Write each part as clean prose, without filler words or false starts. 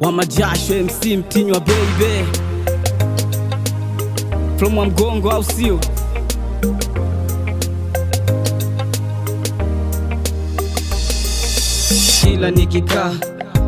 Wa majasho MC Mtinywa baby, from wa Mgongo au sio? Kila nikikaa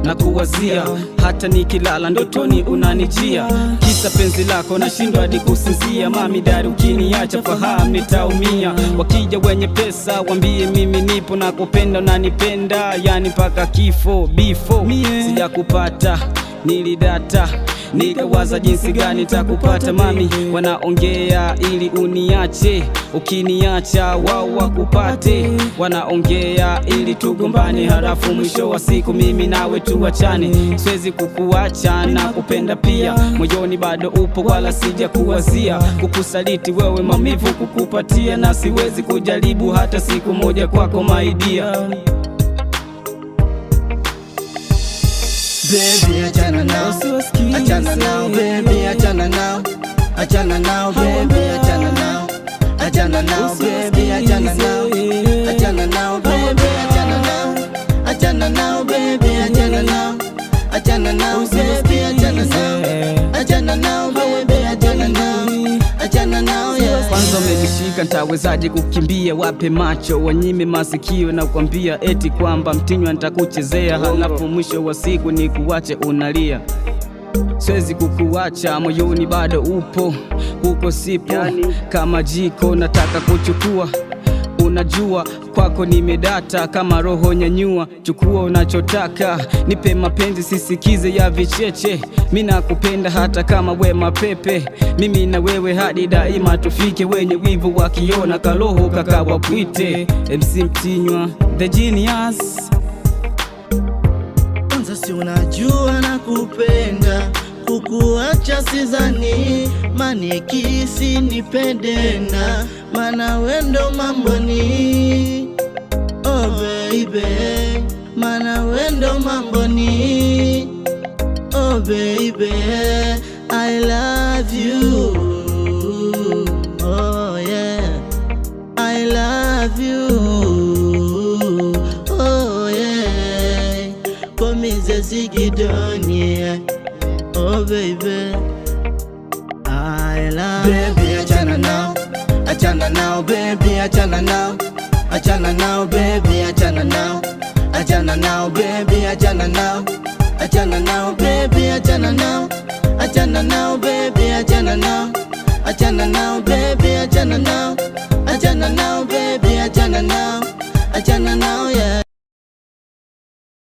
na kuwazia, hata nikilala ndotoni unanijia. Kisa penzi lako nashindwa hadi kusinzia. Mami dari ukiniacha fahamu nitaumia. Wakija wenye pesa wambie mimi nipo na kupenda unanipenda, yani mpaka kifo. Before sijakupata nilidata, nikawaza jinsi gani takupata. Mami wanaongea ili uniache, ukiniacha wao wakupate. Wanaongea ili tugombane, halafu mwisho wa siku mimi nawe tuachane. Siwezi kukuacha na kupenda pia, moyoni bado upo wala sija kuwazia. Kukusaliti wewe maumivu kukupatia, na siwezi kujaribu hata siku moja kwako my dear. Baby, achana now, achana now, baby, achana now, achana now, baby, achana now, achana now, baby, achana now, achana now, baby, achana now, achana now, baby, achana now, achana now, baby, achana now, achana now, baby, achana now, achana now, yeah. Kwanza umenishika nitawezaje kukimbia? Wape macho wanyime masikio, na kuambia eti kwamba Mtinywa nitakuchezea, halafu mwisho wa siku ni kuache unalia. Siwezi kukuacha, moyoni bado upo, huko sipo kama jiko nataka kuchukua. Unajua kwako nimedata kama roho nyanyua, chukua unachotaka, nipe mapenzi sisikize ya vicheche. Mimi nakupenda hata kama we mapepe, mimi na wewe hadi daima tufike. Wenye wivu wakiona kaloho kakawapwite. MC Mtinywa the genius. Kwanza si unajua nakupenda, kukuacha sizani, manikisi nipendena, mana wendo mamboni. Oh baby, mana wendo mamboni. Oh baby, I love you. Oh yeah, I love you. Oh yeah, komize sigidonie. Oh baby, I love you. Baby, achana now, achana now, baby, achana now, achana now, baby, achana now, achana now, baby, achana now, achana now, baby, achana now, achana now, baby, achana now, achana now, baby, achana now, achana now.